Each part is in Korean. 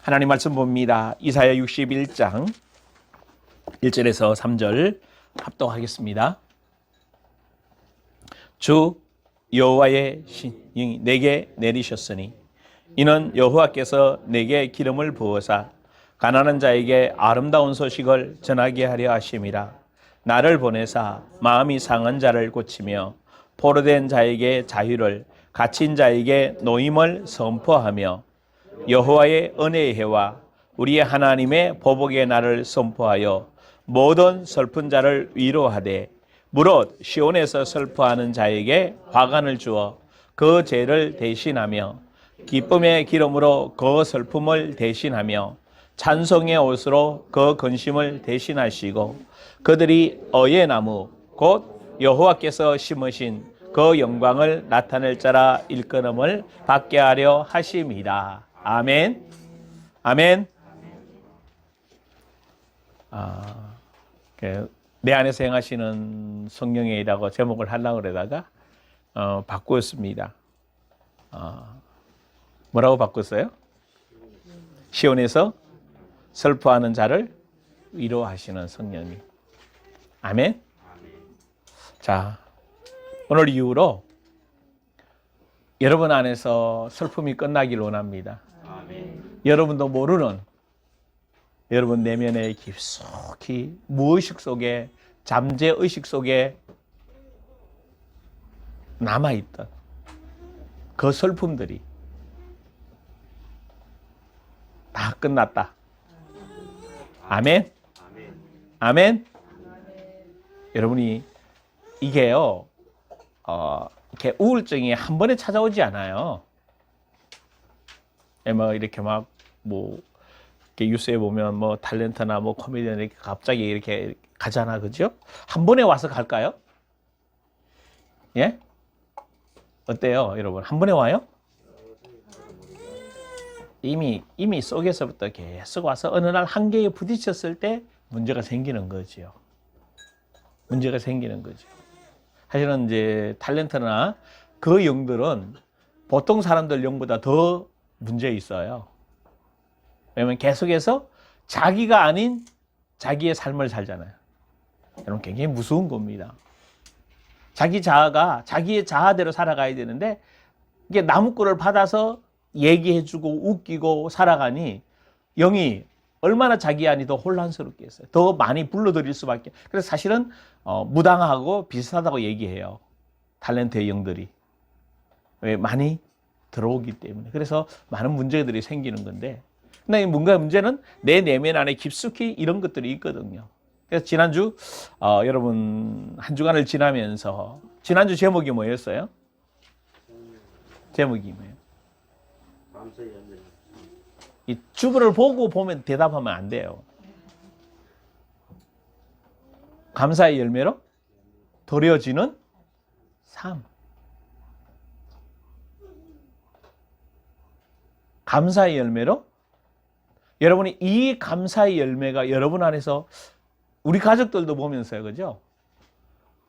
하나님 말씀 봅니다. 이사야 61장 1절에서 3절 합독하겠습니다. 주 여호와의 신이 내게 내리셨으니 이는 여호와께서 내게 기름을 부어사 가난한 자에게 아름다운 소식을 전하게 하려 하심이라. 나를 보내사 마음이 상한 자를 고치며 포로된 자에게 자유를, 갇힌 자에게 노임을 선포하며 여호와의 은혜의 해와 우리의 하나님의 보복의 날을 선포하여 모든 슬픈 자를 위로하되 무릇 시온에서 슬퍼하는 자에게 화관을 주어 그 죄를 대신하며 기쁨의 기름으로 그 슬픔을 대신하며 찬송의 옷으로 그 근심을 대신하시고 그들이 의의 나무 곧 여호와께서 심으신 그 영광을 나타낼 자라 일컬음을 받게 하려 하심이라. 아멘. 아멘. 내 안에서 행하시는 성령이라고 제목을 하려고 그러다가 바꾸었습니다. 뭐라고 바꿨어요? 시온에서 슬퍼하는 자를 위로하시는 성령님. 아멘. 자, 오늘 이후로 여러분 안에서 슬픔이 끝나기를 원합니다. 여러분도 모르는 여러분 내면의 깊숙이 무의식 속에, 잠재의식 속에 남아있던 그 슬픔들이 다 끝났다. 아멘. 아멘. 여러분이 이게요, 이렇게 우울증이 한 번에 찾아오지 않아요. 이렇게 이렇게 뉴스에 보면 탤런트나 코미디언 이렇게 갑자기 이렇게 가잖아, 그죠? 한 번에 와서 갈까요? 예? 어때요, 여러분? 한 번에 와요? 이미 속에서부터 계속 와서 어느 날 한계에 부딪혔을 때 문제가 생기는 거죠. 문제가 생기는 거죠. 사실은 이제 탤런트나 그 영들은 보통 사람들 영보다 더 문제 있어요. 왜냐면 계속해서 자기가 아닌 자기의 삶을 살잖아요. 여러분, 굉장히 무서운 겁니다. 자기 자아가 자기의 자아대로 살아가야 되는데 이게 나무꾼을 받아서 얘기해주고 웃기고 살아가니 영이 얼마나 자기 안이 더 혼란스럽게 했어요. 더 많이 불러들일 수밖에. 그래서 사실은 무당하고 비슷하다고 얘기해요. 탤런트의 영들이. 왜? 많이 들어오기 때문에. 그래서 많은 문제들이 생기는 건데, 근데 문제는 내 내면 안에 깊숙이 이런 것들이 있거든요. 그래서 지난주 여러분 한 주간을 지나면서 지난주 제목이 뭐였어요? 제목이 뭐예요? 이 주부를 보고 보면 대답하면 안 돼요. 감사의 열매로 드려지는 삶. 감사의 열매로 여러분이 이 감사의 열매가 여러분 안에서 우리 가족들도 보면서요, 그죠?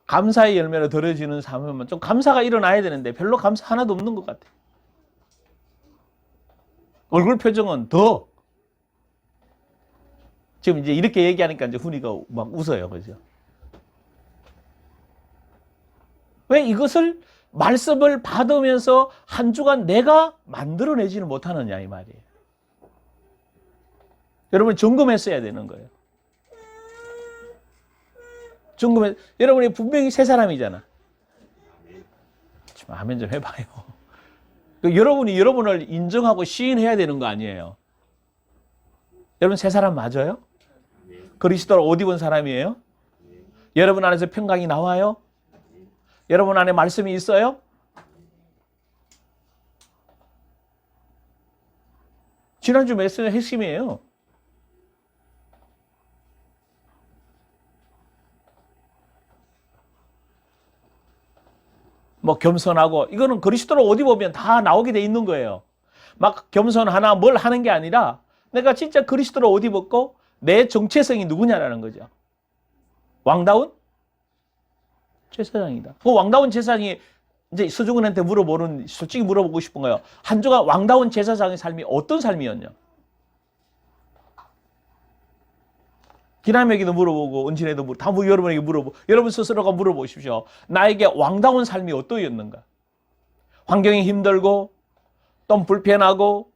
감사의 열매로 드려지는 삶이면 좀 감사가 일어나야 되는데 별로 감사 하나도 없는 것 같아요. 얼굴 표정은 더 지금 이제 이렇게 얘기하니까 이제 훈이가 막 웃어요, 그죠? 왜 이것을 말씀을 받으면서 한 주간 내가 만들어내지는 못하느냐 이 말이에요. 여러분 점검했어야 되는 거예요. 여러분이 분명히 새 사람이잖아. 지금 아멘 좀 해봐요. 여러분이 여러분을 인정하고 시인해야 되는 거 아니에요? 여러분 새 사람 맞아요? 그리스도를 옷 입은 사람이에요? 여러분 안에서 평강이 나와요? 여러분 안에 말씀이 있어요? 지난주 메시지의 핵심이에요. 겸손하고, 이거는 그리스도를 옷 입으면 다 나오게 돼 있는 거예요. 막 겸손하나 뭘 하는 게 아니라 내가 진짜 그리스도를 옷 입었고 내 정체성이 누구냐라는 거죠. 왕다운 제사장이다. 그 왕다운 제사장이 이제 서중근한테 솔직히 물어보고 싶은 거예요. 한 주간 왕다운 제사장의 삶이 어떤 삶이었냐? 기남에게도 물어보고 은진에도 다 여러분에게 물어보고 여러분 스스로가 물어보십시오. 나에게 왕다운 삶이 어떠했는가? 환경이 힘들고 또 불편하고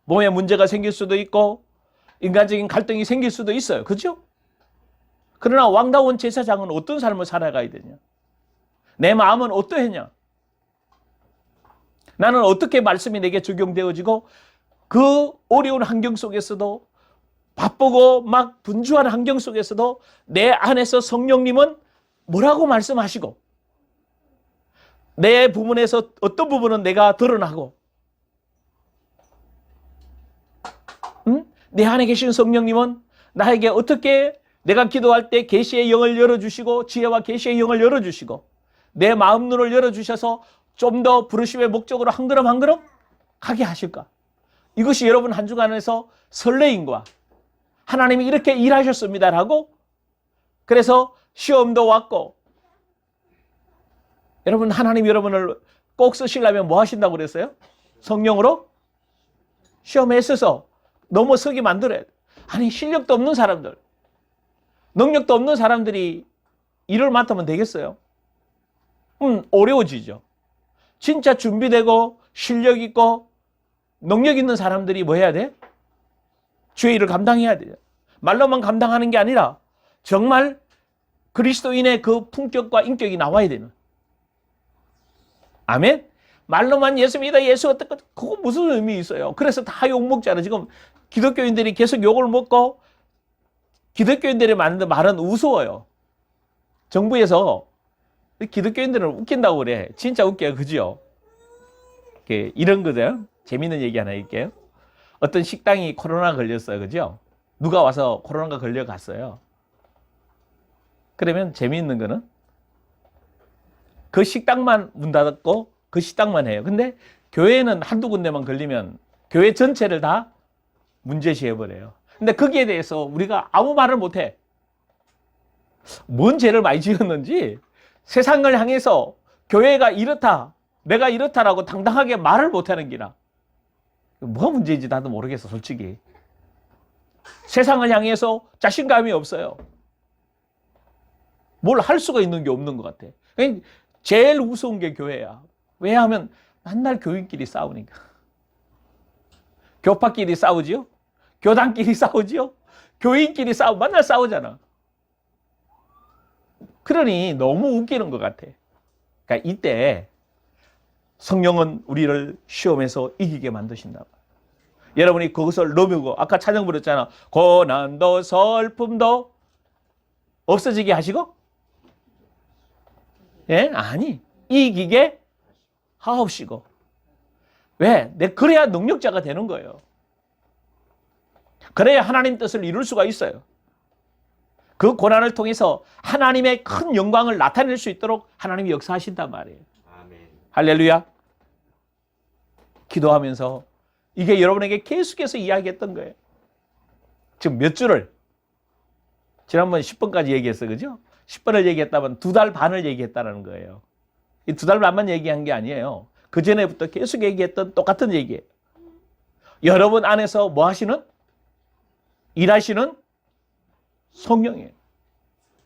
몸에 문제가 생길 수도 있고 인간적인 갈등이 생길 수도 있어요. 그렇죠? 그러나 왕다운 제사장은 어떤 삶을 살아가야 되냐? 내 마음은 어떠했냐? 나는 어떻게 말씀이 내게 적용되어지고 그 어려운 환경 속에서도 바쁘고 막 분주한 환경 속에서도 내 안에서 성령님은 뭐라고 말씀하시고 내 부분에서 어떤 부분은 내가 드러나고 내 안에 계신 성령님은 나에게 어떻게 내가 기도할 때 계시의 영을 열어주시고 지혜와 계시의 영을 열어주시고 내 마음 눈을 열어주셔서 좀 더 부르심의 목적으로 한 걸음 한 걸음 가게 하실까? 이것이 여러분 한 주간에서 설레임과 하나님이 이렇게 일하셨습니다라고 그래서 시험도 왔고 여러분 하나님 여러분을 꼭 쓰시려면 뭐 하신다고 그랬어요? 성령으로 시험에 있어서 넘어서게 만들어야 돼. 아니 실력도 없는 사람들 능력도 없는 사람들이 일을 맡으면 되겠어요? 어려워지죠. 진짜 준비되고 실력 있고 능력 있는 사람들이 뭐 해야 돼? 주의 일을 감당해야 돼요. 말로만 감당하는 게 아니라 정말 그리스도인의 그 품격과 인격이 나와야 되는. 아멘? 말로만 예수 믿어 예수 어떻게 그거 무슨 의미 있어요? 그래서 다 욕먹잖아. 지금 기독교인들이 계속 욕을 먹고 기독교인들이 만든 말은 우스워요. 정부에서 기독교인들은 웃긴다고 그래. 진짜 웃겨요. 그죠? 이런 거죠. 재밌는 얘기 하나 할게요. 어떤 식당이 코로나 걸렸어요. 그죠? 누가 와서 코로나가 걸려갔어요. 그러면 재미있는 거는 그 식당만 문 닫았고 그 식당만 해요. 근데 교회는 한두 군데만 걸리면 교회 전체를 다 문제시해버려요. 근데 거기에 대해서 우리가 아무 말을 못해. 뭔 죄를 많이 지었는지 세상을 향해서 교회가 이렇다, 내가 이렇다라고 당당하게 말을 못하는 기라. 뭐가 문제인지 나도 모르겠어, 솔직히. 세상을 향해서 자신감이 없어요. 뭘 할 수가 있는 게 없는 것 같아. 제일 무서운 게 교회야. 왜냐하면 맨날 교인끼리 싸우니까. 교파끼리 싸우지요? 교단끼리 싸우지요? 교인끼리 맨날 싸우잖아. 그러니 너무 웃기는 것 같아. 그러니까 이때 성령은 우리를 시험에서 이기게 만드신다. 여러분이 그것을 넘기고 아까 찬양 부르잖아. 고난도 슬픔도 없어지게 하시고 예? 아니 이기게 하옵시고. 왜? 그래야 능력자가 되는 거예요. 그래야 하나님 뜻을 이룰 수가 있어요. 그 고난을 통해서 하나님의 큰 영광을 나타낼 수 있도록 하나님이 역사하신단 말이에요. 아멘. 할렐루야. 기도하면서 이게 여러분에게 계속해서 이야기했던 거예요. 지금 몇 주를 지난번 10번까지 얘기했어요. 그죠? 10번을 얘기했다면 2달 반을 얘기했다는 거예요. 이 2달 반만 얘기한 게 아니에요. 그 전에부터 계속 얘기했던 똑같은 얘기예요. 여러분 안에서 뭐 하시는? 일하시는 성령이에요.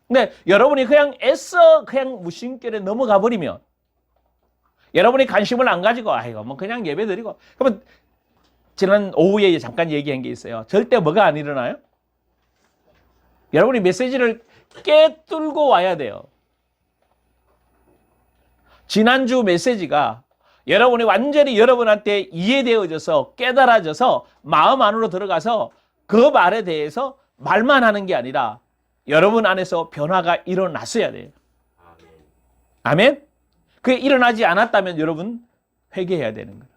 근데 여러분이 그냥 애써 그냥 무심결에 넘어가 버리면 여러분이 관심을 안 가지고 아이고 뭐 그냥 예배 드리고 그러면 지난 오후에 잠깐 얘기한 게 있어요. 절대 뭐가 안 일어나요? 여러분이 메시지를 깨뚫고 와야 돼요. 지난주 메시지가 여러분이 완전히 여러분한테 이해되어져서 깨달아져서 마음 안으로 들어가서 그 말에 대해서 말만 하는 게 아니라 여러분 안에서 변화가 일어났어야 돼요. 아멘? 그게 일어나지 않았다면 여러분 회개해야 되는 거예요.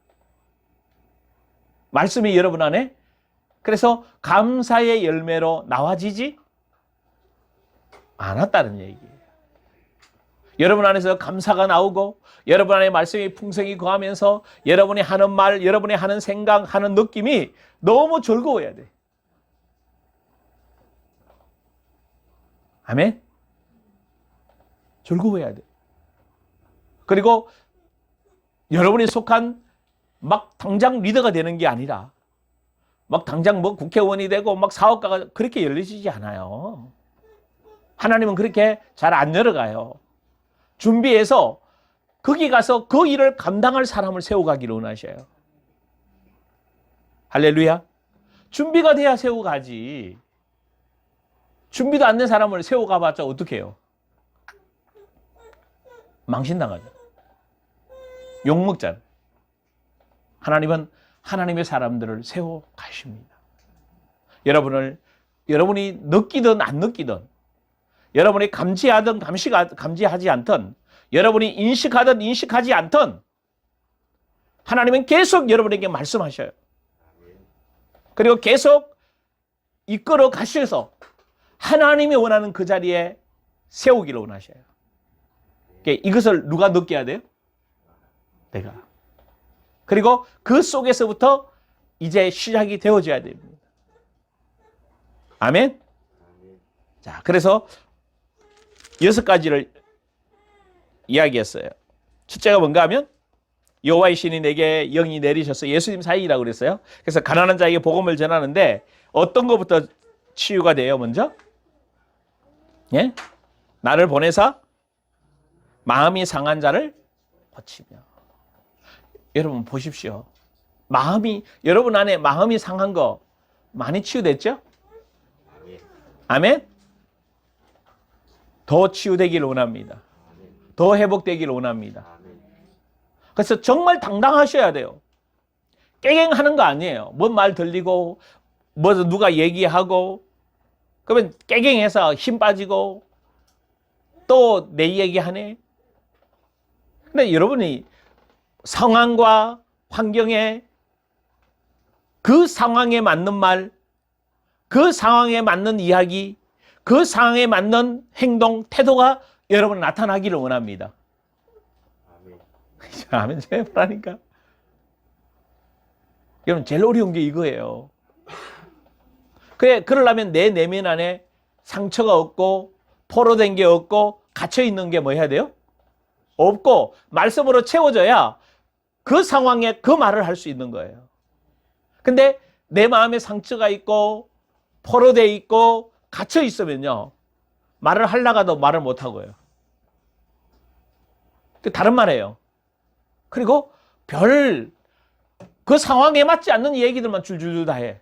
말씀이 여러분 안에 그래서 감사의 열매로 나와지지 않았다는 얘기예요. 여러분 안에서 감사가 나오고 여러분 안에 말씀이 풍성히 거하면서 여러분이 하는 말, 여러분이 하는 생각, 하는 느낌이 너무 즐거워야 돼. 아멘? 즐거워야 돼. 그리고 여러분이 속한 막 당장 리더가 되는 게 아니라 막 당장 뭐 국회의원이 되고 막 사업가가 그렇게 열리지 않아요. 하나님은 그렇게 잘 안 열어가요. 준비해서 거기 가서 그 일을 감당할 사람을 세워가기를 원하셔요. 할렐루야. 준비가 돼야 세워가지. 준비도 안 된 사람을 세워가봤자 어떻게 해요? 망신당하죠. 욕먹잖아요. 하나님은 하나님의 사람들을 세워가십니다. 여러분이 느끼든 안 느끼든, 여러분이 감지하든 감지하지 않든, 여러분이 인식하든 인식하지 않든, 하나님은 계속 여러분에게 말씀하셔요. 그리고 계속 이끌어 가셔서 하나님이 원하는 그 자리에 세우기를 원하셔요. 이것을 누가 느껴야 돼요? 내가. 그리고 그 속에서부터 이제 시작이 되어져야 됩니다. 아멘? 자, 그래서 6가지를 이야기했어요. 첫째가 뭔가 하면 여호와의 신이 내게 영이 내리셔서 예수님 사역이라고 그랬어요. 그래서 가난한 자에게 복음을 전하는데 어떤 것부터 치유가 돼요? 먼저 예? 나를 보내사 마음이 상한 자를 고치며. 여러분 보십시오. 여러분 안에 마음이 상한 거 많이 치유됐죠? 아멘? 더 치유되기를 원합니다. 더 회복되기를 원합니다. 그래서 정말 당당하셔야 돼요. 깨갱하는 거 아니에요. 뭔 말 들리고 뭐 누가 얘기하고 그러면 깨갱해서 힘 빠지고 또 내 얘기하네. 근데 여러분이 상황과 환경에 그 상황에 맞는 말, 그 상황에 맞는 이야기, 그 상황에 맞는 행동, 태도가 여러분 나타나기를 원합니다. 아멘. 제발하니까. 여러분 제일 어려운 게 이거예요. 그러려면 내 내면 안에 상처가 없고 포로된 게 없고 갇혀 있는 게 뭐 해야 돼요? 없고 말씀으로 채워져야 그 상황에 그 말을 할 수 있는 거예요. 근데 내 마음에 상처가 있고 포로돼 있고 갇혀 있으면요. 말을 하려가도 말을 못 하고요. 다른 말이에요. 그리고 그 상황에 맞지 않는 얘기들만 줄줄줄 다 해.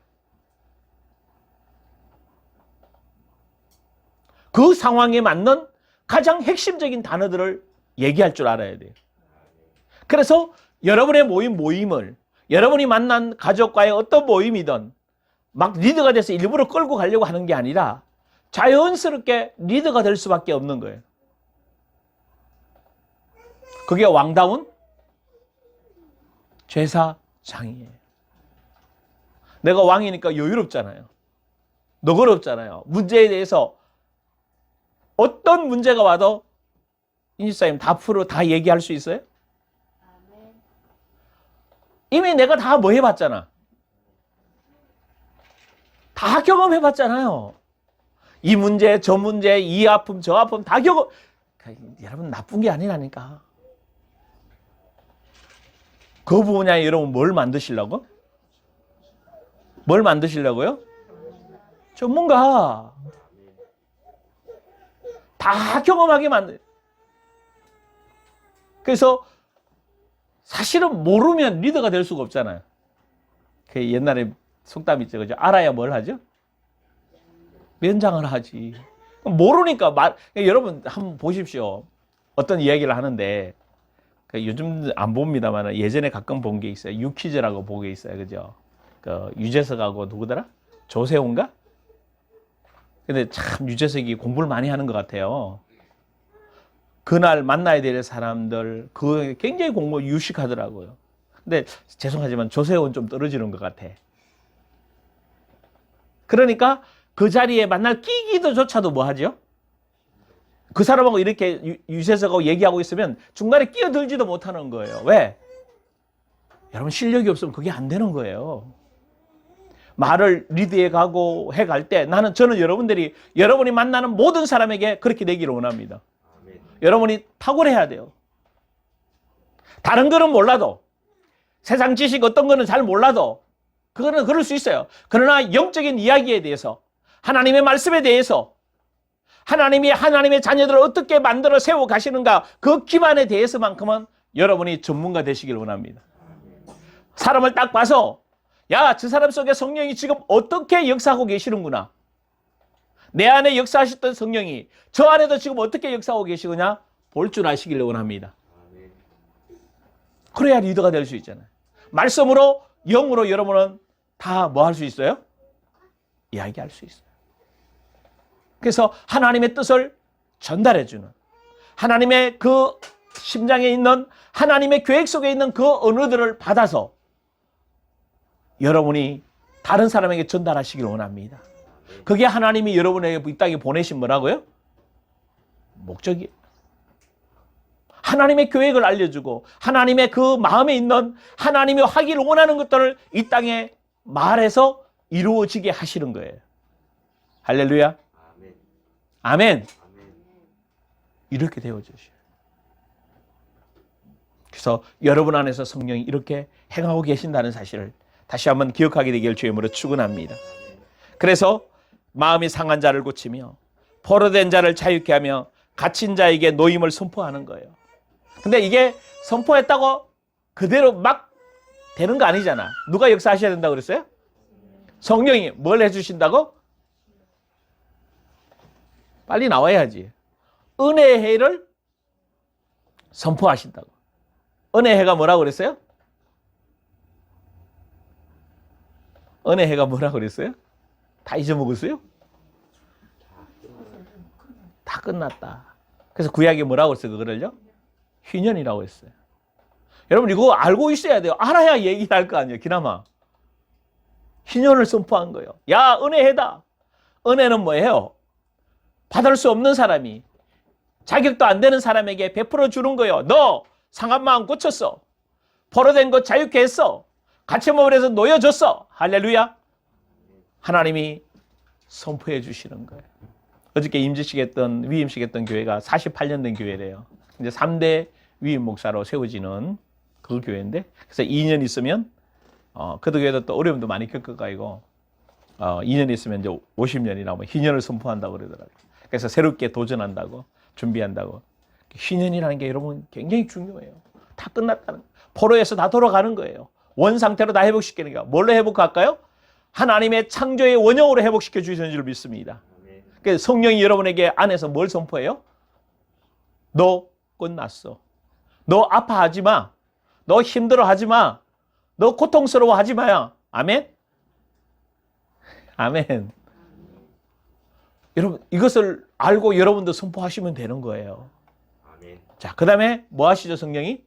그 상황에 맞는 가장 핵심적인 단어들을 얘기할 줄 알아야 돼요. 그래서 여러분의 모임을 여러분이 만난 가족과의 어떤 모임이든 막 리더가 돼서 일부러 끌고 가려고 하는 게 아니라 자연스럽게 리더가 될 수밖에 없는 거예요. 그게 왕다운 제사장이에요. 내가 왕이니까 여유롭잖아요. 너그럽잖아요. 문제에 대해서 어떤 문제가 와도 인지사님 다 얘기할 수 있어요? 이미 내가 다 뭐 해봤잖아. 다 경험해봤잖아요. 이 문제, 저 문제, 이 아픔, 저 아픔 다 여러분 나쁜 게 아니라니까. 그 분야에 여러분 뭘 만드시려고? 뭘 만드시려고요? 전문가. 다 경험하게 만들. 그래서 사실은 모르면 리더가 될 수가 없잖아요. 그 옛날에 속담 있죠. 그죠? 알아야 뭘 하죠? 면장을 하지. 모르니까 여러분 한번 보십시오. 어떤 이야기를 하는데 요즘 안 봅니다만 예전에 가끔 본 게 있어요. 유퀴즈라고 보게 있어요. 그죠? 그 유재석하고 누구더라? 조세호인가? 근데 참 유재석이 공부를 많이 하는 것 같아요. 그날 만나야 될 사람들 굉장히 공부 유식하더라고요. 근데 죄송하지만 조세호는 좀 떨어지는 것 같아. 그러니까 그 자리에 만날 끼기도조차도 뭐 하죠? 그 사람하고 이렇게 유재석하고 얘기하고 있으면 중간에 끼어들지도 못하는 거예요. 왜? 여러분 실력이 없으면 그게 안 되는 거예요. 말을 리드해 가고 해갈 때 저는 여러분이 만나는 모든 사람에게 그렇게 되기를 원합니다. 아멘. 여러분이 탁월해야 돼요. 다른 거는 몰라도 세상 지식 어떤 거는 잘 몰라도 그거는 그럴 수 있어요. 그러나 영적인 이야기에 대해서, 하나님의 말씀에 대해서, 하나님이 하나님의 자녀들을 어떻게 만들어 세워 가시는가, 그 기반에 대해서만큼은 여러분이 전문가 되시길 원합니다. 사람을 딱 봐서 야, 저 사람 속에 성령이 지금 어떻게 역사하고 계시는구나. 내 안에 역사하셨던 성령이 저 안에도 지금 어떻게 역사하고 계시느냐 볼 줄 아시길 원합니다. 그래야 리더가 될 수 있잖아요. 말씀으로, 영으로 여러분은 다 뭐 할 수 있어요? 이야기할 수 있어요. 그래서 하나님의 뜻을 전달해주는, 하나님의 그 심장에 있는, 하나님의 계획 속에 있는 그 언어들을 받아서 여러분이 다른 사람에게 전달하시길 원합니다. 그게 하나님이 여러분에게 이 땅에 보내신 뭐라고요? 목적이에요. 하나님의 계획을 알려주고 하나님의 그 마음에 있는, 하나님이 하기를 원하는 것들을 이 땅에 말해서 이루어지게 하시는 거예요. 할렐루야. 아멘. 이렇게 되어주셔요. 그래서 여러분 안에서 성령이 이렇게 행하고 계신다는 사실을 다시 한번 기억하게 되길 주님으로 축원합니다. 그래서 마음이 상한 자를 고치며 포로된 자를 자유케 하며 갇힌 자에게 노임을 선포하는 거예요. 근데 이게 선포했다고 그대로 막 되는 거 아니잖아. 누가 역사하셔야 된다고 그랬어요? 성령이 뭘 해주신다고? 빨리 나와야지. 은혜의 해를 선포하신다고. 은혜의 해가 뭐라고 그랬어요? 은혜의 해가 뭐라고 그랬어요? 다 잊어먹었어요? 다 끝났다. 그래서 구약에 뭐라고 했어요? 그거를요? 희년이라고 했어요. 여러분 이거 알고 있어야 돼요. 알아야 얘기를 할 거 아니에요. 기나마. 희년을 선포한 거예요. 야, 은혜해다. 은혜는 뭐예요? 받을 수 없는 사람이, 자격도 안 되는 사람에게 베풀어 주는 거예요. 너 상한 마음 고쳤어. 포로된 것 자유케 했어. 갇혀먹으래서 놓여줬어. 할렐루야. 하나님이 선포해 주시는 거예요. 어저께 임직식 했던, 위임식 했던 교회가 48년 된 교회래요. 이제 3대 위임 목사로 세워지는 그 교회인데, 그래서 2년 있으면, 그 교회도 또 어려움도 많이 겪어가지고, 2년 있으면 이제 50년이나 뭐 희년을 선포한다고 그러더라고요. 그래서 새롭게 도전한다고, 준비한다고. 희년이라는 게 여러분 굉장히 중요해요. 다 끝났다는 거예요. 포로에서 다 돌아가는 거예요. 원 상태로 다 회복시키는 거예요. 뭘로 회복할까요? 하나님의 창조의 원형으로 회복시켜 주시는 줄 믿습니다. 그래서 성령이 여러분에게 안에서 뭘 선포해요? 너 끝났어. 너 아파하지 마. 너 힘들어하지 마. 너 고통스러워하지 마야. 아멘? 아멘. 여러분 이것을 알고 여러분도 선포하시면 되는 거예요. 아멘. 자, 그 다음에 뭐 하시죠, 성령이?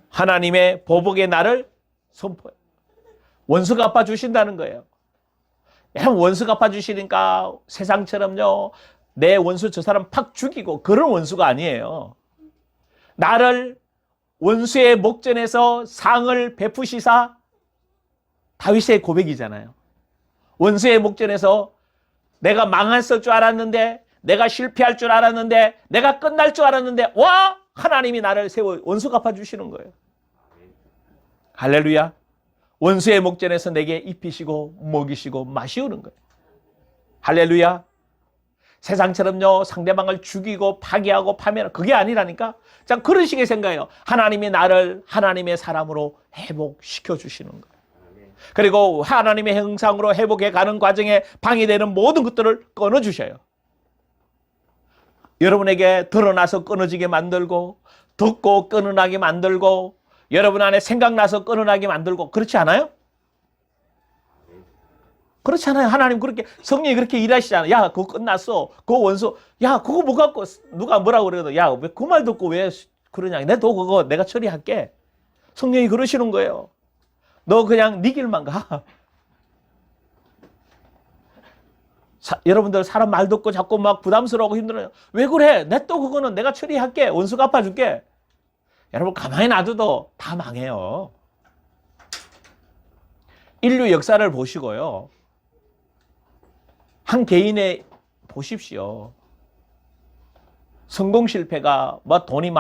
하나님의 보복의 날을 선포해요. 원수가 갚아주신다는 거예요. 원수가 갚아주시니까 세상처럼요, 내 원수 저 사람 팍 죽이고 그런 원수가 아니에요. 나를 원수의 목전에서 상을 베푸시사, 다윗의 고백이잖아요. 원수의 목전에서 내가 망했을 줄 알았는데, 내가 실패할 줄 알았는데, 내가 끝날 줄 알았는데, 와! 하나님이 나를 세워 원수 갚아주시는 거예요. 할렐루야. 원수의 목전에서 내게 입히시고 먹이시고 마시우는 거예요. 할렐루야. 세상처럼요, 상대방을 죽이고 파괴하고 파멸하고 그게 아니라니까. 자, 그런 식의 생각이에요. 하나님이 나를 하나님의 사람으로 회복시켜 주시는 거예요. 그리고 하나님의 형상으로 회복해 가는 과정에 방해되는 모든 것들을 끊어주셔요. 여러분에게 드러나서 끊어지게 만들고, 듣고 끊어나게 만들고, 여러분 안에 생각나서 끊어나게 만들고, 그렇지 않아요? 그렇지 않아요? 하나님 그렇게, 성령이 그렇게 일하시잖아요. 야, 그거 끝났어. 그거 원수, 야, 그거 뭐 갖고, 누가 뭐라고 그래도, 야, 왜 그 말 듣고 왜 그러냐. 내도 그거 내가 처리할게. 성령이 그러시는 거예요. 너 그냥 네 길만 가. 여러분들 사람 말 듣고 자꾸 막 부담스러워하고 힘들어요. 왜 그래? 내 또 그거는 내가 처리할게. 원수 갚아줄게. 여러분 가만히 놔둬도 다 망해요. 인류 역사를 보시고요. 한 개인의 보십시오. 성공 실패가 뭐 돈이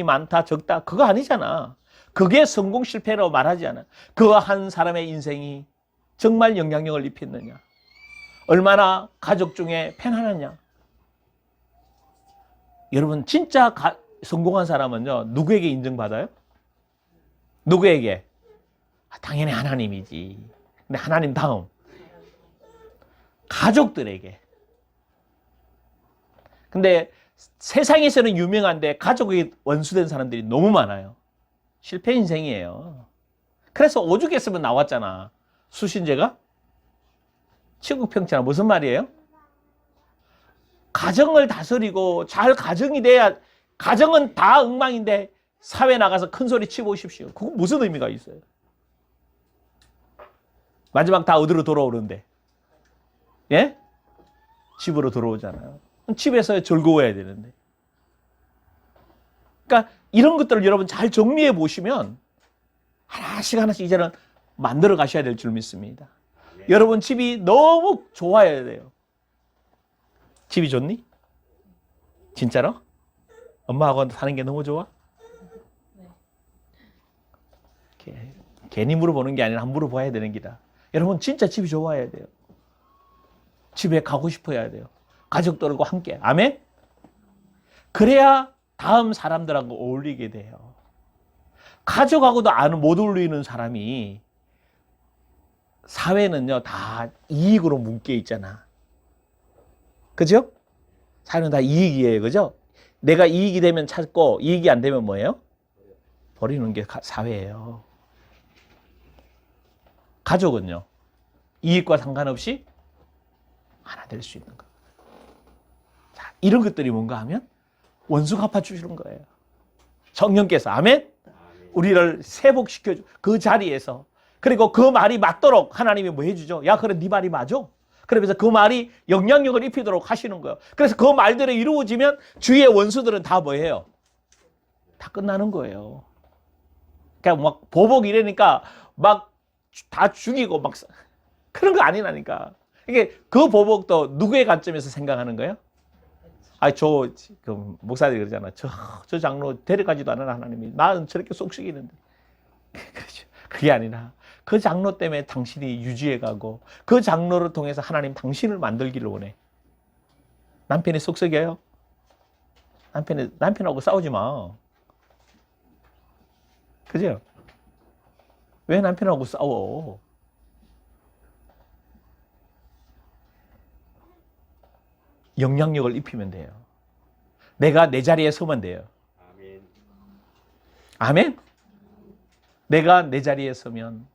많다 적다 그거 아니잖아. 그게 성공 실패라고 말하지 않아. 그 한 사람의 인생이 정말 영향력을 입혔느냐. 얼마나 가족 중에 편안하냐. 여러분 진짜 성공한 사람은요. 누구에게 인정받아요? 누구에게? 당연히 하나님이지. 근데 하나님 다음 가족들에게. 근데 세상에서는 유명한데 가족이 원수된 사람들이 너무 많아요. 실패 인생이에요. 그래서 오죽했으면 나왔잖아. 수신제가? 치국평천하 무슨 말이에요? 가정을 다스리고 잘 가정이 돼야, 가정은 다 엉망인데 사회 나가서 큰 소리 치고 오십시오. 그건 무슨 의미가 있어요? 마지막 다 어디로 돌아오는데? 예? 집으로 돌아오잖아요. 집에서 즐거워야 되는데. 그러니까 이런 것들을 여러분 잘 정리해 보시면 하나씩 하나씩 이제는 만들어 가셔야 될 줄 믿습니다. 여러분 집이 너무 좋아야 돼요. 집이 좋니? 진짜로? 엄마하고 사는 게 너무 좋아? 괜히 물어보는 게 아니라 한번 물어봐야 되는 기다. 여러분 진짜 집이 좋아야 돼요. 집에 가고 싶어야 돼요. 가족들과 함께. 아멘? 그래야 다음 사람들하고 어울리게 돼요. 가족하고도 못 어울리는 사람이 사회는요 다 이익으로 묶여 있잖아. 그죠? 사회는 다 이익이에요. 그죠? 내가 이익이 되면 찾고 이익이 안 되면 뭐예요? 버리는 게 사회예요. 가족은요 이익과 상관없이 하나 될 수 있는 거. 자, 이런 것들이 뭔가 하면 원수가 갚아주시는 거예요. 성령께서 아멘? 우리를 세복시켜 그 자리에서. 그리고 그 말이 맞도록 하나님이 뭐 해주죠? 야 그래 네 말이 맞아. 그러면서 그 말이 영향력을 입히도록 하시는 거예요. 그래서 그 말들이 이루어지면 주위의 원수들은 다 뭐예요? 다 끝나는 거예요. 그러니까 막 보복 이래니까 막 다 죽이고 막 그런 거 아니라니까. 이게 그 보복도 누구의 관점에서 생각하는 거예요? 그 목사들이 그러잖아. 저 장로 데려가지도 않은 하나님이 나는 저렇게 쏙 속이는데. 그렇죠. 그게 아니라 그 장로 때문에 당신이 유지해가고 그 장로를 통해서 하나님 당신을 만들기를 원해. 남편이 속 속여요? 남편하고 싸우지 마. 그죠? 왜 남편하고 싸워? 영향력을 입히면 돼요. 내가 내 자리에 서면 돼요. 아멘. 아멘? 내가 내 자리에 서면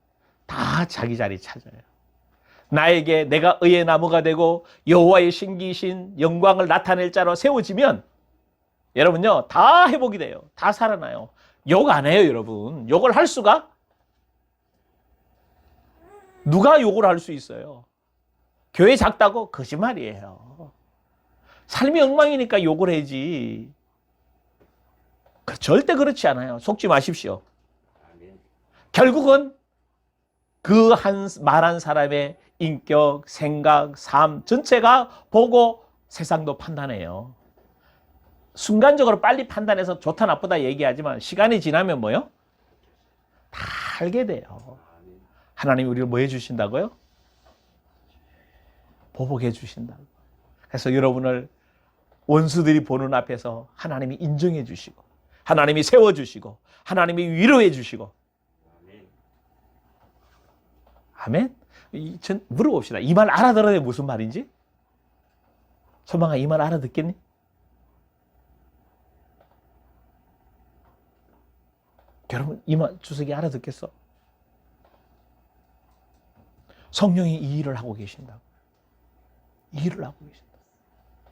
다 자기 자리 찾아요. 나에게 내가 의의 나무가 되고 여호와의 신기신 영광을 나타낼 자로 세워지면 여러분요 다 회복이 돼요. 다 살아나요. 욕 안 해요 여러분. 욕을 할 수가? 누가 욕을 할 수 있어요? 교회 작다고? 거짓말이에요. 삶이 엉망이니까 욕을 해야지. 절대 그렇지 않아요. 속지 마십시오. 결국은 그 말한 사람의 인격, 생각, 삶 전체가 보고 세상도 판단해요. 순간적으로 빨리 판단해서 좋다 나쁘다 얘기하지만 시간이 지나면 뭐요? 다 알게 돼요. 하나님이 우리를 뭐 해주신다고요? 보복해 주신다고. 그래서 여러분을 원수들이 보는 앞에서 하나님이 인정해 주시고 하나님이 세워주시고 하나님이 위로해 주시고. 아멘? 물어봅시다. 이 말 알아들어야 무슨 말인지? 소망아 이 말 알아듣겠니? 여러분 이 말 주석이 알아듣겠어? 성령이 이 일을 하고 계신다고. 이 일을 하고 계신다.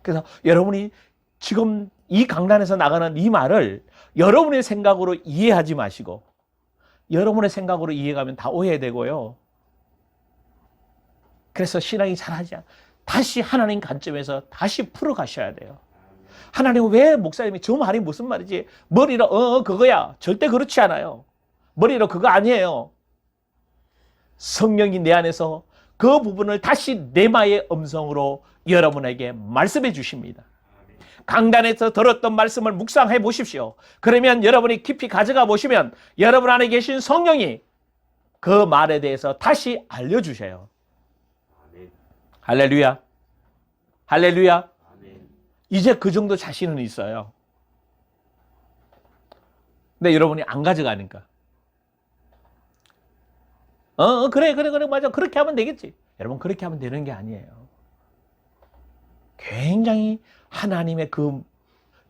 그래서 여러분이 지금 이 강단에서 나가는 이 말을 여러분의 생각으로 이해하지 마시고 여러분의 생각으로 이해가면 다 오해되고요. 그래서 신앙이 잘하지 않아. 다시 하나님 관점에서 다시 풀어가셔야 돼요. 하나님 왜 목사님이 저 말이 무슨 말이지? 머리로 그거야. 절대 그렇지 않아요. 머리로 그거 아니에요. 성령이 내 안에서 그 부분을 다시 내마의 음성으로 여러분에게 말씀해 주십니다. 강단에서 들었던 말씀을 묵상해 보십시오. 그러면 여러분이 깊이 가져가 보시면 여러분 안에 계신 성령이 그 말에 대해서 다시 알려주셔요. 할렐루야. 할렐루야. 이제 그 정도 자신은 있어요. 근데 여러분이 안 가져가니까. 그래, 맞아. 그렇게 하면 되겠지. 여러분, 그렇게 하면 되는 게 아니에요. 굉장히 하나님의 그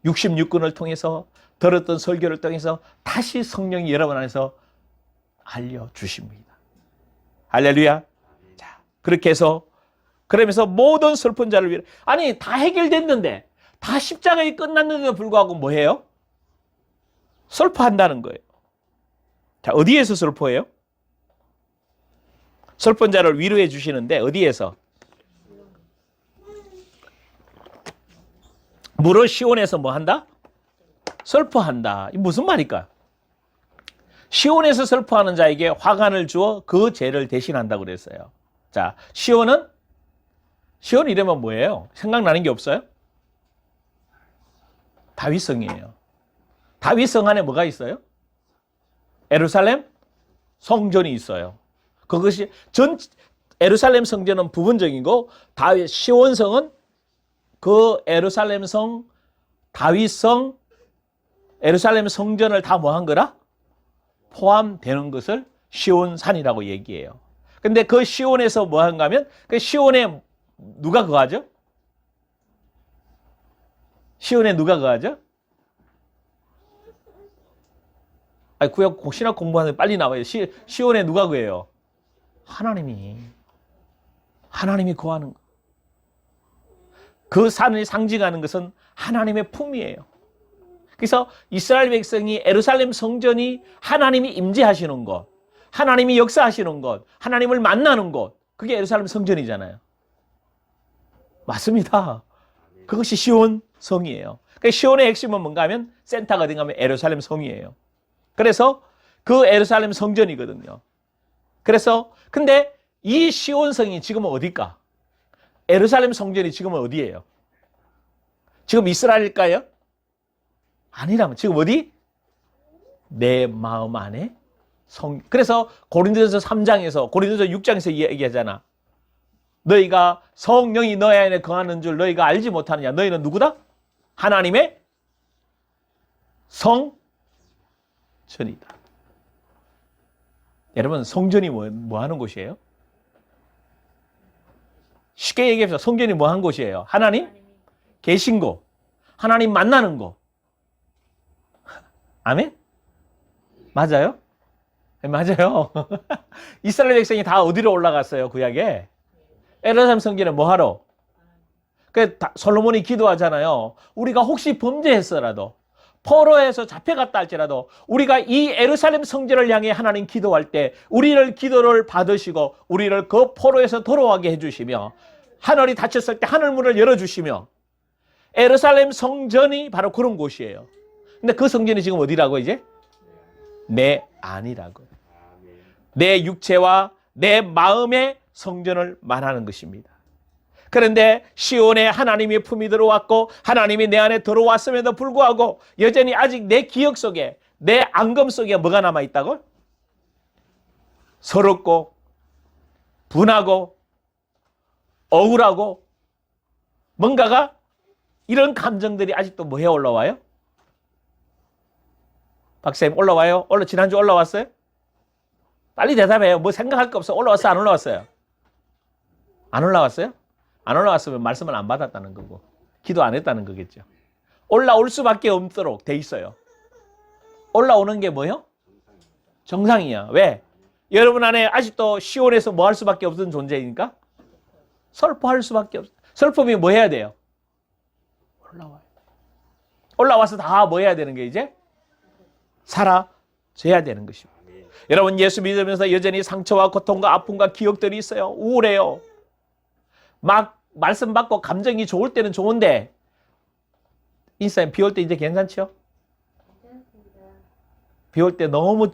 66권을 통해서 들었던 설교를 통해서 다시 성령이 여러분 안에서 알려주십니다. 할렐루야. 자, 그렇게 해서 그러면서 모든 슬픈 자를 위해 아니 다 해결됐는데 다 십자가에 끝났는데도 불구하고 뭐해요? 슬퍼한다는 거예요. 자, 어디에서 슬퍼해요? 슬픈 자를 위로해 주시는데 어디에서? 무릇 시온에서 뭐 한다? 슬퍼한다. 이 무슨 말일까? 시온에서 슬퍼하는 자에게 화관을 주어 그 죄를 대신한다고 그랬어요. 자, 시온 이러면 뭐예요? 생각나는 게 없어요? 다윗성이에요. 다윗성 안에 뭐가 있어요? 예루살렘 성전이 있어요. 그것이 예루살렘 성전은 부분적이고 다윗 시온성은 그 예루살렘 성, 다윗성, 예루살렘 성전을 다 뭐 한 거라? 포함되는 것을 시온산이라고 얘기해요. 근데 그 시온에서 뭐 한가 하면 그 시온에 누가 거하죠? 시온에 누가 거하죠? 아니, 구약 신학 공부하는데 빨리 나와요. 시온에 누가 거해요? 하나님이 거하는 거. 그 산을 상징하는 것은 하나님의 품이에요. 그래서 이스라엘 백성이 예루살렘 성전이 하나님이 임재하시는 곳, 하나님이 역사하시는 곳, 하나님을 만나는 곳, 그게 예루살렘 성전이잖아요. 맞습니다. 그것이 시온 성이에요. 시온의 핵심은 뭔가 하면 센터가 어딘가 하면 예루살렘 성이에요. 그래서 그 예루살렘 성전이거든요. 그래서 근데 이 시온 성이 지금은 어딜까? 예루살렘 성전이 지금은 어디예요? 지금 이스라엘일까요? 아니라면 지금 어디? 내 마음 안에 그래서 고린도전서 3장에서 고린도전서 6장에서 얘기하잖아. 너희가 성령이 너희 안에 거하는 줄 너희가 알지 못하느냐. 너희는 누구다? 하나님의 성전이다. 여러분, 성전이 뭐 하는 곳이에요? 쉽게 얘기해서 성전이 뭐 하는 곳이에요? 하나님 계신 곳, 하나님 만나는 곳. 아멘? 맞아요? 맞아요. 이스라엘 백성이 다 어디로 올라갔어요? 구약에 예루살렘 성전에 뭐 하러? 솔로몬이 기도하잖아요. 우리가 혹시 범죄했어라도 포로에서 잡혀갔다 할지라도 우리가 이 예루살렘 성전을 향해 하나님 기도할 때 우리를 기도를 받으시고 우리를 그 포로에서 돌아오게 해주시며 하늘이 닫혔을 때 하늘문을 열어주시며 예루살렘 성전이 바로 그런 곳이에요. 근데 그 성전이 지금 어디라고 이제? 내 안이라고. 내 육체와 내 마음의 성전을 말하는 것입니다. 그런데 시온에 하나님의 품이 들어왔고 하나님이 내 안에 들어왔음에도 불구하고 여전히 아직 내 기억 속에 내 앙금 속에 뭐가 남아있다고? 서럽고 분하고 억울하고 뭔가가 이런 감정들이 아직도 뭐해 올라와요? 박사님 올라와요? 지난주 올라왔어요? 빨리 대답해요. 뭐 생각할 거 없어. 올라왔어요? 안 올라왔어요? 안 올라왔어요? 안 올라왔으면 말씀을 안 받았다는 거고 기도 안 했다는 거겠죠. 올라올 수밖에 없도록 돼 있어요. 올라오는 게 뭐예요? 정상이야. 왜? 여러분 안에 아직도 시온에서 뭐 할 수밖에 없는 존재이니까 슬퍼할 수밖에 없어요. 슬픔이 뭐 해야 돼요? 올라와요. 올라와서 다 뭐 해야 되는 게 이제? 사라져야 되는 것입니다. 여러분 예수 믿으면서 여전히 상처와 고통과 아픔과 기억들이 있어요. 우울해요. 막 말씀 받고 감정이 좋을 때는 좋은데 인사님 비 올 때 이제 괜찮죠? 비 올 때 너무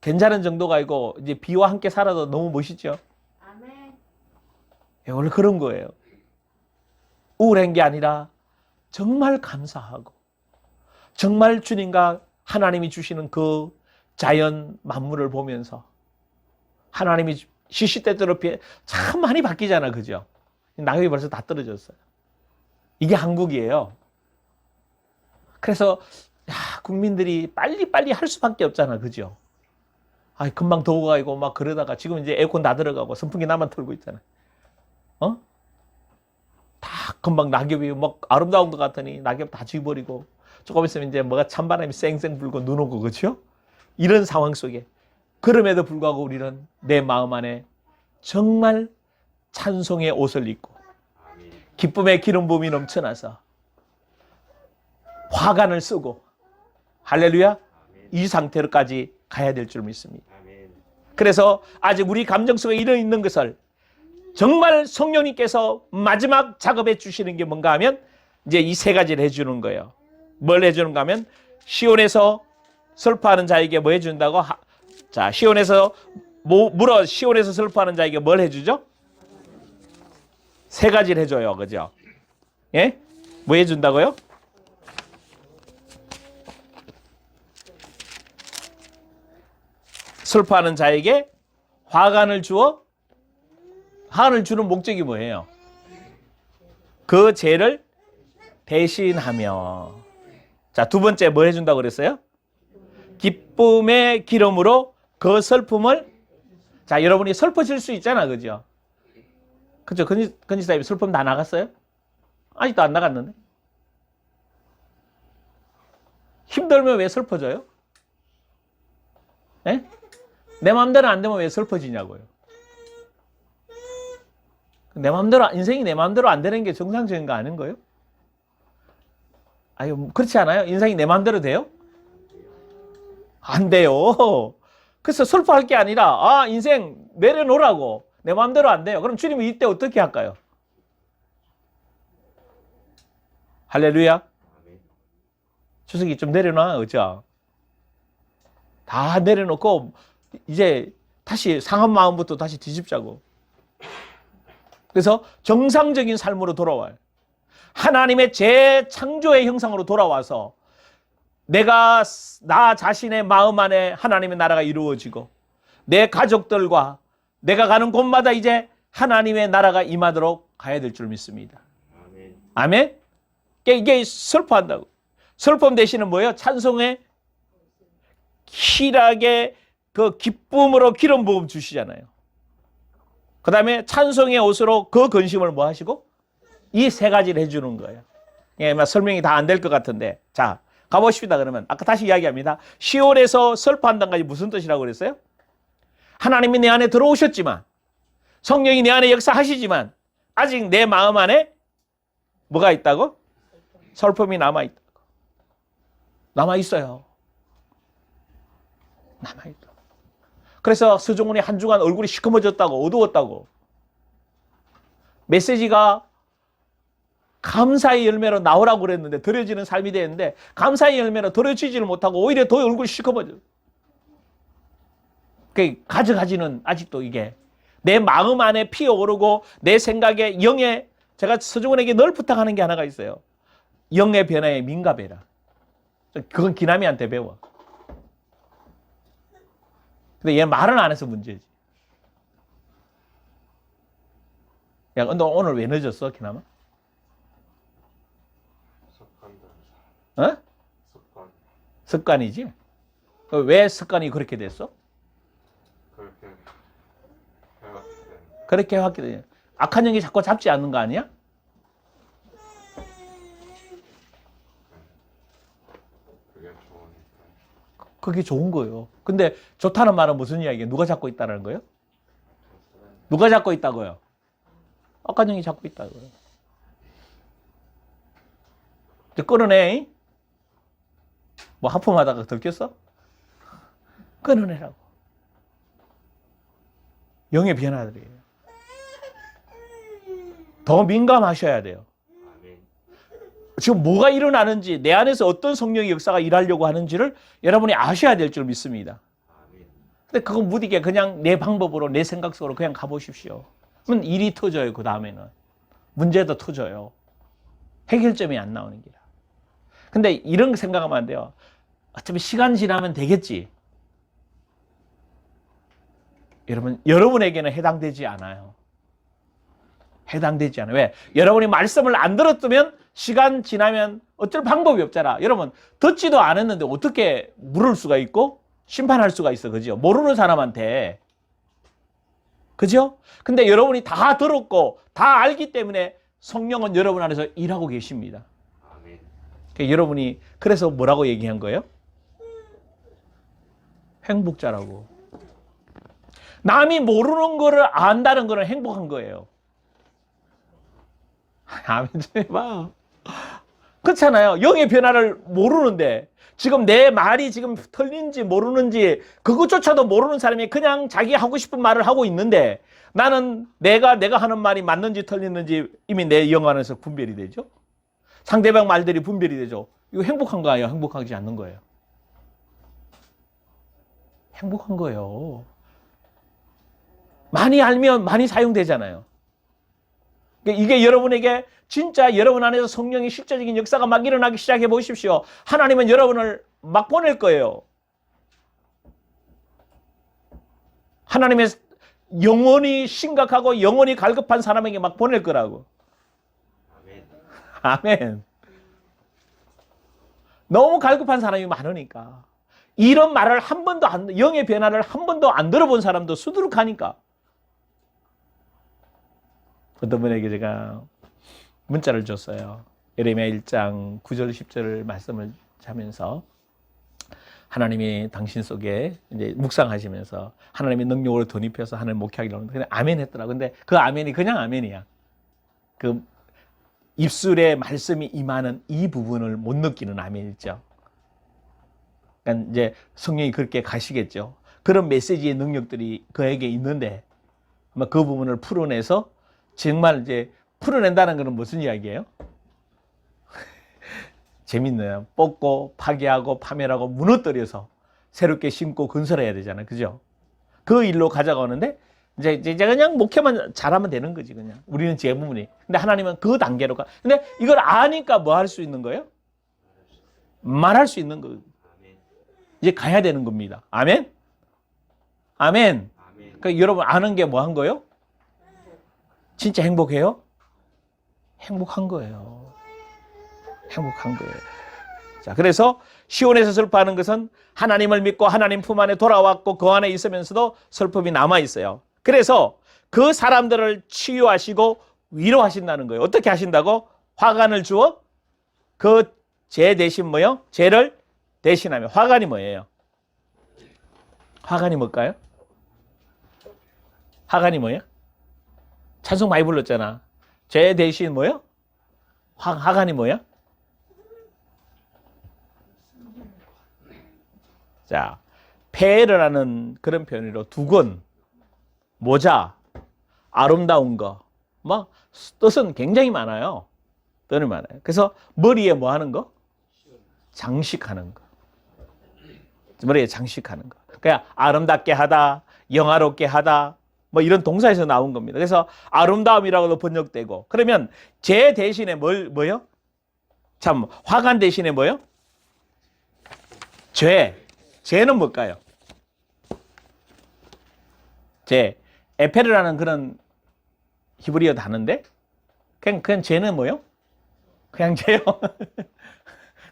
괜찮은 정도가 아니고 이제 비와 함께 살아도 너무 멋있죠? 아멘. 원래 그런 거예요. 우울한 게 아니라 정말 감사하고 정말 주님과 하나님이 주시는 그 자연 만물을 보면서 하나님이 시시때때로 참 많이 바뀌잖아, 그죠? 낙엽이 벌써 다 떨어졌어요. 이게 한국이에요. 그래서 국민들이 빨리빨리 할 수밖에 없잖아, 그죠? 금방 더워가지고 막 그러다가 지금 이제 에어컨 다 들어가고 선풍기 나만 틀고 있잖아. 다 금방 낙엽이 막 아름다운 것 같더니 낙엽 다 지워버리고 조금 있으면 이제 뭐가 찬바람이 쌩쌩 불고 눈 오고, 그렇죠? 이런 상황 속에 그럼에도 불구하고 우리는 내 마음 안에 정말 찬송의 옷을 입고 기쁨의 기름 부음이 넘쳐나서 화관을 쓰고 할렐루야, 이 상태로까지 가야 될 줄 믿습니다. 그래서 아직 우리 감정 속에 일어 있는 것을 정말 성령님께서 마지막 작업해 주시는 게 뭔가 하면 이제 이 세 가지를 해주는 거예요. 뭘 해주는가 하면 시온에서 슬퍼하는 자에게 뭐 해준다고? 자, 시온에서 시온에서 슬퍼하는 자에게 뭘 해주죠? 세 가지를 해줘요, 그죠? 예? 뭐 해준다고요? 슬퍼하는 자에게 화관을 주어, 화관을 주는 목적이 뭐예요? 그 죄를 대신하며. 자, 두 번째 뭐 해준다고 그랬어요? 기쁨의 기름으로 그 슬픔을. 자, 여러분이 슬퍼질 수 있잖아, 그죠? 그죠? 건지사님 슬픔 다 나갔어요? 아직도 안 나갔는데? 힘들면 왜 슬퍼져요? 네? 내 마음대로 안 되면 왜 슬퍼지냐고요? 내 마음대로, 인생이 내 마음대로 안 되는 게 정상적인 거 아닌 거예요? 그렇지 않아요? 인생이 내 마음대로 돼요? 안 돼요. 그래서 슬퍼할 게 아니라, 인생 내려놓으라고. 내 마음대로 안 돼요. 그럼 주님은 이때 어떻게 할까요? 할렐루야. 주석이 좀 내려놔, 그죠? 다 내려놓고, 이제 다시 상한 마음부터 다시 뒤집자고. 그래서 정상적인 삶으로 돌아와요. 하나님의 재창조의 형상으로 돌아와서 나 자신의 마음 안에 하나님의 나라가 이루어지고 내 가족들과 내가 가는 곳마다 이제 하나님의 나라가 임하도록 가야 될 줄 믿습니다. 아멘? 이게 슬퍼한다고. 슬픔 대신은 뭐예요? 찬송의 희락의 그 기쁨으로 기름 부음 주시잖아요. 그 다음에 찬송의 옷으로 그 근심을 뭐 하시고? 이 세 가지를 해주는 거예요. 설명이 다 안 될 것 같은데. 자, 가보십시다. 그러면 아까 다시 이야기합니다. 시온에서 슬퍼한다는 것이 무슨 뜻이라고 그랬어요? 하나님이 내 안에 들어오셨지만 성령이 내 안에 역사하시지만 아직 내 마음 안에 뭐가 있다고? 슬픔이 남아있다고. 남아있어요. 남아있다. 그래서 서정훈이 한 주간 얼굴이 시커머졌다고, 어두웠다고. 메시지가 감사의 열매로 나오라고 그랬는데 드려지는 삶이 되는데 감사의 열매로 드려지지를 못하고 오히려 더 얼굴이 시커머져. 가져가지는 아직도 이게 내 마음 안에 피어오르고 내 생각에 영에, 제가 서정훈에게 늘 부탁하는 게 하나가 있어요. 영의 변화에 민감해라. 그건 기남이한테 배워. 근데 얘 말은 안 해서 문제지. 야, 너 오늘 왜 늦었어, 기남아? 습관이지? 왜 습관이 그렇게 됐어? 그렇게 해왔기 때문에. 악한 영이 자꾸 잡지 않는 거 아니야? 그게 좋은 거예요. 근데 좋다는 말은 무슨 이야기예요? 누가 잡고 있다는 거예요? 누가 잡고 있다고요? 악한 영이 잡고 있다고요. 이제 끊어내. 뭐 하품하다가 들켰어? 끊어내라고. 영의 변화들이에요. 더 민감하셔야 돼요. 지금 뭐가 일어나는지, 내 안에서 어떤 성령의 역사가 일하려고 하는지를 여러분이 아셔야 될 줄 믿습니다. 근데 그건 무디게 그냥 내 방법으로, 내 생각 속으로 그냥 가보십시오. 그러면 일이 터져요. 그 다음에는 문제도 터져요. 해결점이 안 나오는 기라. 근데 이런 거 생각하면 안 돼요. 어차피 시간 지나면 되겠지. 여러분, 여러분에게는 해당되지 않아요. 해당되지 않아요. 왜? 여러분이 말씀을 안 들었으면 시간 지나면 어쩔 방법이 없잖아. 여러분, 듣지도 않았는데 어떻게 물을 수가 있고 심판할 수가 있어. 그죠? 모르는 사람한테. 그죠? 근데 여러분이 다 들었고 다 알기 때문에 성령은 여러분 안에서 일하고 계십니다. 그러니까 여러분이 그래서 뭐라고 얘기한 거예요? 행복자라고. 남이 모르는 거를 안다는 거는 행복한 거예요. 아멘 좀 해봐. 그렇잖아요. 영의 변화를 모르는데 지금 내 말이 지금 틀린지 모르는지 그것조차도 모르는 사람이 그냥 자기 하고 싶은 말을 하고 있는데 나는 내가 하는 말이 맞는지 틀리는지 이미 내 영 안에서 분별이 되죠. 상대방 말들이 분별이 되죠. 이거 행복한 거예요? 행복하지 않는 거예요? 행복한 거예요. 많이 알면 많이 사용되잖아요. 이게 여러분에게 진짜 여러분 안에서 성령의 실제적인 역사가 막 일어나기 시작해 보십시오. 하나님은 여러분을 막 보낼 거예요. 하나님의 영원히 심각하고 영원히 갈급한 사람에게 막 보낼 거라고. 아멘. 너무 갈급한 사람이 많으니까. 이런 말을 한 번도 영의 변화를 한 번도 안 들어본 사람도 수두룩하니까. 어떤 분에게 제가 문자를 줬어요. 예레미야 1장 9절 10절 말씀을 하면서 하나님이 당신 속에 이제 묵상하시면서 하나님의 능력으로 덧입혀서 하나님 목회하기를 하는데 그냥 아멘 했더라고. 근데 그 아멘이 그냥 아멘이야. 그 입술에 말씀이 임하는 이 부분을 못 느끼는 아멘 있죠. 그러니까 이제 성령이 그렇게 가시겠죠. 그런 메시지의 능력들이 그에게 있는데 아마 그 부분을 풀어내서 정말 이제 풀어낸다는 것은 무슨 이야기예요? 재밌네요. 뽑고 파괴하고 파멸하고 무너뜨려서 새롭게 심고 건설해야 되잖아요. 그죠? 그 일로 가져가는데 이제 그냥 목회만 잘하면 되는 거지 그냥. 우리는 제부분이. 근데 하나님은 그 단계로 가. 근데 이걸 아니까 뭐 할 수 있는 거예요? 말할 수 있는 거. 이제 가야 되는 겁니다. 아멘? 아멘. 그러니까 여러분 아는 게 뭐 한 거예요? 진짜 행복해요? 행복한 거예요. 행복한 거예요. 자, 그래서 시온에서 슬퍼하는 것은 하나님을 믿고 하나님 품 안에 돌아왔고 그 안에 있으면서도 슬픔이 남아 있어요. 그래서 그 사람들을 치유하시고 위로하신다는 거예요. 어떻게 하신다고? 화관을 주어 그 죄 대신 뭐요? 죄를 대신하며. 화관이 뭐예요? 화관이 뭘까요? 화관이 뭐예요? 찬송 많이 불렀잖아. 죄 대신 뭐예요? 화관이 뭐예요? 자, 페르라는 그런 표현으로 두건, 모자, 아름다운 거, 뭐 뜻은 굉장히 많아요. 뜻은 많아요. 그래서 머리에 뭐 하는 거? 장식하는 거. 머리에 장식하는 거. 그냥 아름답게 하다, 영화롭게 하다, 뭐 이런 동사에서 나온 겁니다. 그래서 아름다움이라고도 번역되고. 그러면 죄 대신에 뭐요? 참, 화관 대신에 뭐요? 죄. 죄는 뭘까요? 죄. 에페르라는 그런 히브리어 단어인데 그냥 죄는 뭐요? 그냥 죄요.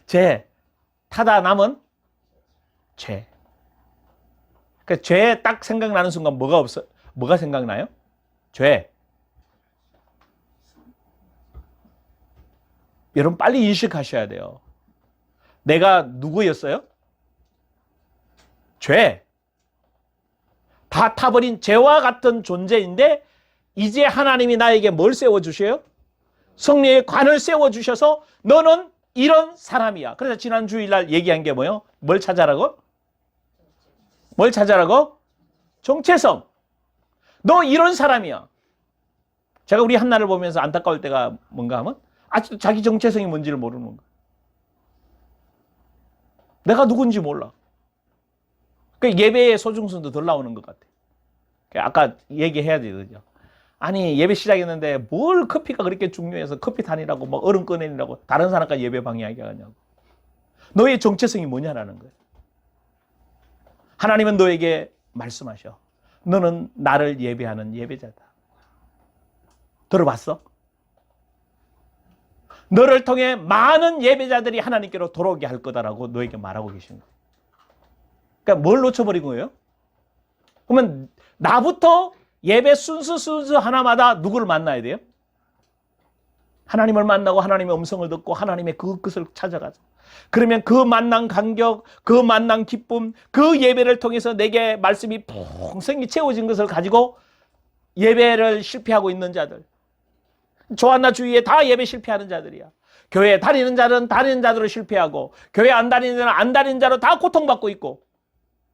죄. 타다 남은 죄. 그 죄 딱 생각나는 순간 뭐가 생각나요? 죄. 여러분 빨리 인식하셔야 돼요. 내가 누구였어요? 죄. 다 타버린 죄와 같은 존재인데 이제 하나님이 나에게 뭘 세워주셔요? 성령의 관을 세워주셔서 너는 이런 사람이야. 그래서 지난 주일날 얘기한 게 뭐예요? 뭘 찾아라고? 뭘 찾아라고? 정체성. 너 이런 사람이야. 제가 우리 한나를 보면서 안타까울 때가 뭔가 하면 아직도 자기 정체성이 뭔지를 모르는 거야. 내가 누군지 몰라. 그 예배의 소중성도 덜 나오는 것 같아. 아까 얘기해야 되거든요. 아니 예배 시작했는데 뭘 커피가 그렇게 중요해서 커피 타니라고 막 얼음 꺼내니라고 다른 사람까지 예배 방해하게 하냐고. 너의 정체성이 뭐냐라는 거예요. 하나님은 너에게 말씀하셔. 너는 나를 예배하는 예배자다. 들어봤어? 너를 통해 많은 예배자들이 하나님께로 돌아오게 할 거다라고 너에게 말하고 계신 거예요. 그러니까 뭘 놓쳐버린 거예요? 그러면 나부터 예배 순수 하나마다 누구를 만나야 돼요? 하나님을 만나고 하나님의 음성을 듣고 하나님의 그 뜻을 찾아가죠. 그러면 그 만난 감격, 그 만난 기쁨, 그 예배를 통해서 내게 말씀이 풍성히 채워진 것을 가지고 예배를 실패하고 있는 자들, 조한나 주위에 다 예배 실패하는 자들이야. 교회 다니는 자는 다니는 자들로 실패하고 교회 안 다니는 자는 안 다니는 자로 다 고통받고 있고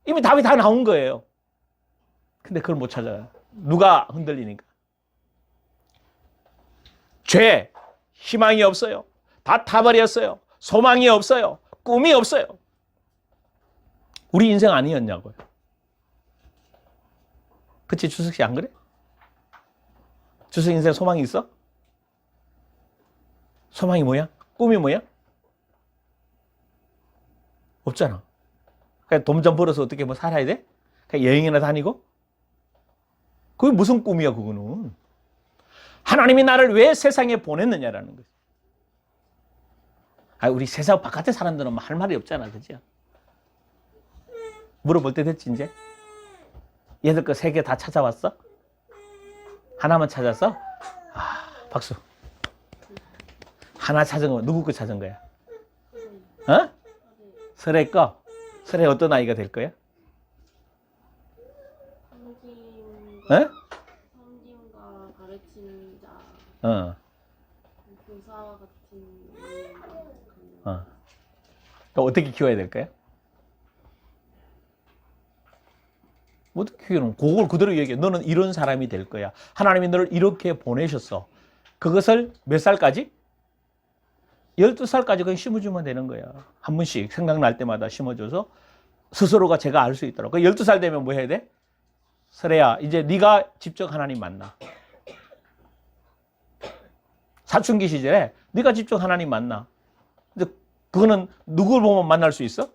이미 답이 다 나온 거예요. 근데 그걸 못 찾아요. 누가 흔들리니까. 죄, 희망이 없어요. 다 타버렸어요. 소망이 없어요. 꿈이 없어요. 우리 인생 아니었냐고요. 그치, 주석 씨 안 그래? 주석 인생 소망이 있어? 소망이 뭐야? 꿈이 뭐야? 없잖아. 그냥 돈 좀 벌어서 어떻게 뭐 살아야 돼? 그냥 여행이나 다니고? 그게 무슨 꿈이야, 그거는. 하나님이 나를 왜 세상에 보냈느냐라는 거지. 우리 세상 바깥의 사람들은 할 말이 없잖아, 그죠? 물어볼 때 됐지, 이제? 얘들 거 3개 다 찾아왔어? 하나만 찾았어? 박수. 하나 찾은 거, 누구 거 찾은 거야? 어? 설의 거? 설의 어떤 아이가 될 거야? 성김과 가르치는 자, 교사 같은. 또 어떻게 키워야 될까요? 어떻게 키우는? 그걸 그대로 얘기해. 너는 이런 사람이 될 거야. 하나님이 너를 이렇게 보내셨어. 그것을 몇 살까지? 12살까지 그냥 심어주면 되는 거야. 한 번씩 생각날 때마다 심어줘서 스스로가 제가 알 수 있도록. 12살 되면 뭐 해야 돼? 설애야, 이제 네가 직접 하나님 만나. 사춘기 시절에 네가 직접 하나님 만나. 근데 그거는 누굴 보면 만날 수 있어?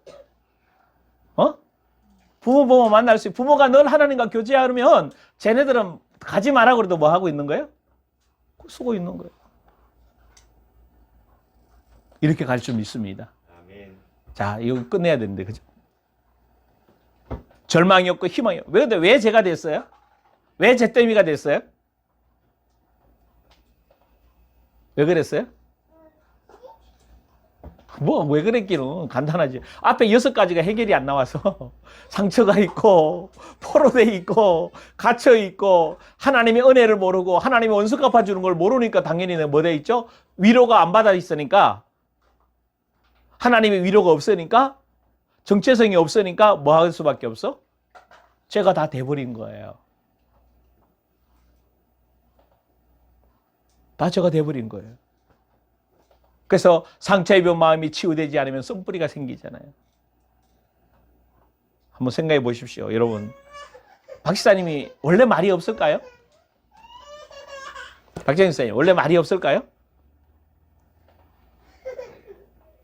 부모 보면 만날 수 있어. 부모가 늘 하나님과 교제하면 쟤네들은 가지 마라 그래도 뭐 하고 있는 거예요? 쓰고 있는 거예요. 이렇게 갈 줄 믿습니다. 아멘. 자, 이거 끝내야 되는데, 그죠? 절망이 없고 희망이 없고. 왜 제가 됐어요? 왜 잿더미가 됐어요? 왜 그랬어요? 왜 그랬기는 간단하지. 앞에 6가지가 해결이 안 나와서 상처가 있고 포로돼 있고 갇혀 있고 하나님의 은혜를 모르고 하나님의 원수 갚아주는 걸 모르니까 당연히 뭐 돼 있죠? 위로가 안 받아 있으니까 하나님의 위로가 없으니까 정체성이 없으니까 뭐 할 수밖에 없어? 죄가 다 돼버린 거예요. 다 죄가 돼버린 거예요. 그래서 상처 입은 마음이 치유되지 않으면 썽뿌리가 생기잖아요. 한번 생각해 보십시오. 여러분, 박지사님이 원래 말이 없을까요? 박정희 목사님 원래 말이 없을까요?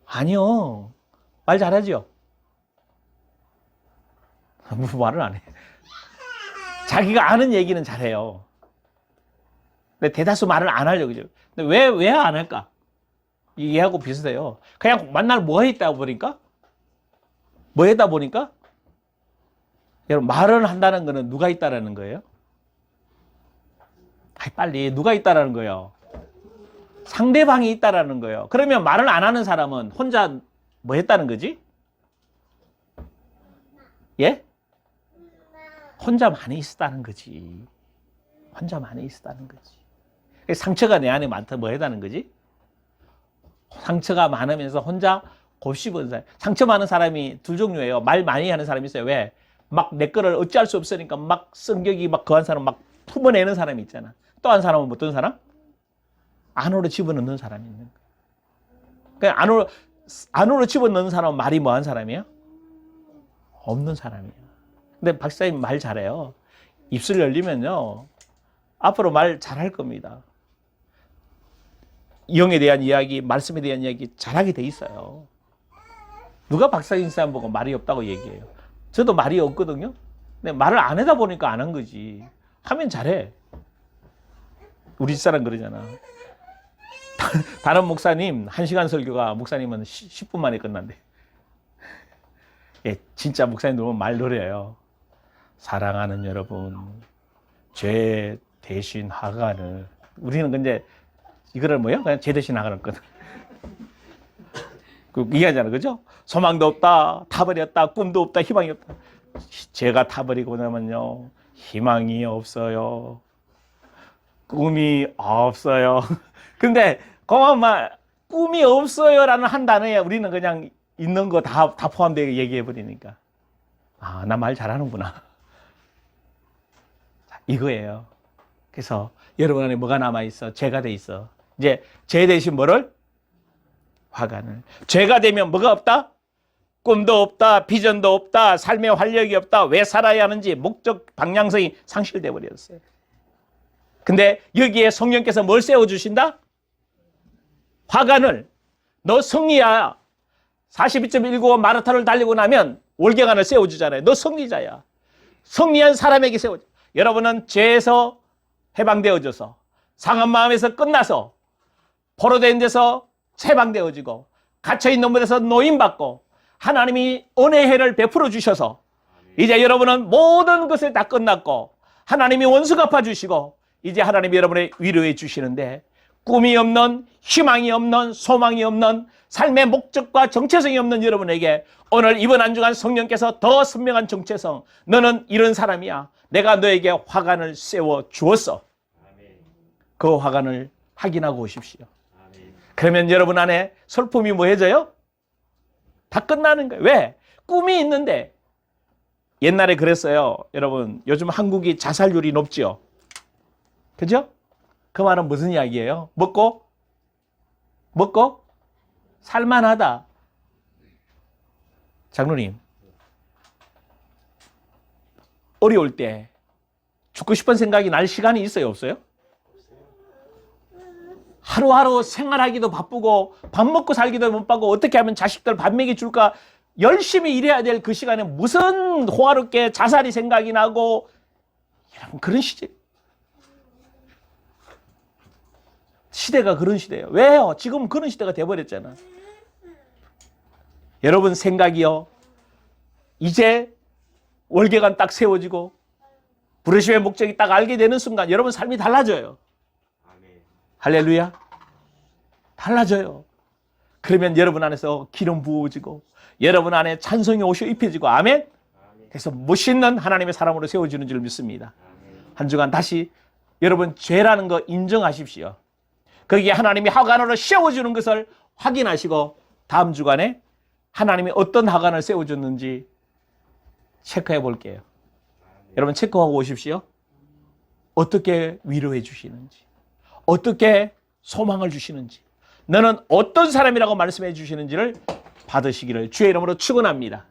아니요. 말 잘하죠? 뭐 말을 안 해. 자기가 아는 얘기는 잘해요. 근데 대다수 말을 안 하려고 그러죠. 근데 왜 안 할까? 얘하고 비슷해요. 그냥 만날 뭐 했다 보니까? 뭐 했다 보니까? 여러분, 말을 한다는 거는 누가 있다라는 거예요? 빨리 누가 있다라는 거예요? 상대방이 있다라는 거예요. 그러면 말을 안 하는 사람은 혼자 뭐 했다는 거지? 예? 혼자만이 있었다는 거지. 혼자만이 있었다는 거지. 상처가 내 안에 많다 뭐 했다는 거지? 상처가 많으면서 혼자 곱씹은 사람. 상처 많은 사람이 두 종류예요. 말 많이 하는 사람이 있어요. 왜? 막 내 거를 어찌할 수 없으니까 막 성격이 막 거한 사람 막 품어내는 사람이 있잖아. 또 한 사람은 어떤 사람? 안으로 집어넣는 사람이 있는 거야. 그러니까 안으로 집어넣는 사람은 말이 뭐한 사람이야? 없는 사람이야. 근데 박사님 말 잘해요. 입술 열리면요. 앞으로 말 잘할 겁니다. 영에 대한 이야기, 말씀에 대한 이야기 잘하게 돼 있어요. 누가 박사인 사람 보고 말이 없다고 얘기해요. 저도 말이 없거든요. 근데 말을 안 하다 보니까 안 한 거지. 하면 잘해. 우리 집사람 그러잖아. 다른 목사님 1시간 설교가 목사님은 10분 만에 끝난대. 예, 진짜 목사님들 보면 말 노래요. 사랑하는 여러분, 죄 대신 하간을. 우리는 근데 이거를 뭐야? 그냥 죄 대신 하간을 거든. 그 이해하잖아, 그죠? 소망도 없다, 타버렸다, 꿈도 없다, 희망이 없다. 죄가 타버리고 나면요, 희망이 없어요. 꿈이 없어요. 근데 그만 꿈이 없어요라는 한 단어에 우리는 그냥 있는 거 다 포함되게 얘기해 버리니까 아, 나 말 잘하는구나. 이거예요. 그래서 여러분 안에 뭐가 남아 있어? 죄가 돼 있어. 이제 죄 대신 뭐를? 화관을. 죄가 되면 뭐가 없다? 꿈도 없다, 비전도 없다, 삶의 활력이 없다. 왜 살아야 하는지 목적 방향성이 상실돼 버렸어요. 근데 여기에 성령께서 뭘 세워주신다? 화관을. 너 승리야. 42.195 마라톤을 달리고 나면 월계관을 세워주잖아요. 너 승리자야. 승리한 사람에게 세워줘. 여러분은 죄에서 해방되어져서 상한 마음에서 끝나서 포로된 데서 해방되어지고 갇혀있는 곳에서 노임받고 하나님이 은혜의 해를 베풀어 주셔서 이제 여러분은 모든 것을 다 끝났고 하나님이 원수 갚아주시고 이제 하나님이 여러분의 위로해 주시는데 꿈이 없는, 희망이 없는, 소망이 없는, 삶의 목적과 정체성이 없는 여러분에게 오늘 이번 한 주간 성령께서 더 선명한 정체성, 너는 이런 사람이야. 내가 너에게 화관을 세워 주었어. 그 화관을 확인하고 오십시오. 그러면 여러분 안에 슬픔이 뭐해져요? 다 끝나는 거예요. 왜? 꿈이 있는데. 옛날에 그랬어요. 여러분, 요즘 한국이 자살률이 높죠? 그죠? 그 말은 무슨 이야기예요? 먹고 살만하다. 장로님, 어려울 때 죽고 싶은 생각이 날 시간이 있어요, 없어요? 하루하루 생활하기도 바쁘고 밥 먹고 살기도 못 바고 어떻게 하면 자식들 밥 먹이 줄까 열심히 일해야 될 그 시간에 무슨 호화롭게 자살이 생각이 나고 여러분 그런 시대가 그런 시대예요. 왜요? 지금 그런 시대가 돼버렸잖아. 여러분 생각이요. 이제 월계관 딱 세워지고 부르심의 목적이 딱 알게 되는 순간 여러분 삶이 달라져요. 할렐루야. 달라져요. 그러면 여러분 안에서 기름 부어지고 여러분 안에 찬송이 오셔 입혀지고 아멘. 그래서 멋있는 하나님의 사람으로 세워지는 줄 믿습니다. 한 주간 다시 여러분 죄라는 거 인정하십시오. 거기에 하나님이 화관으로 세워주는 것을 확인하시고 다음 주간에 하나님이 어떤 화관을 세워줬는지 체크해 볼게요. 여러분 체크하고 오십시오. 어떻게 위로해 주시는지, 어떻게 소망을 주시는지, 너는 어떤 사람이라고 말씀해 주시는지를 받으시기를 주의 이름으로 축원합니다.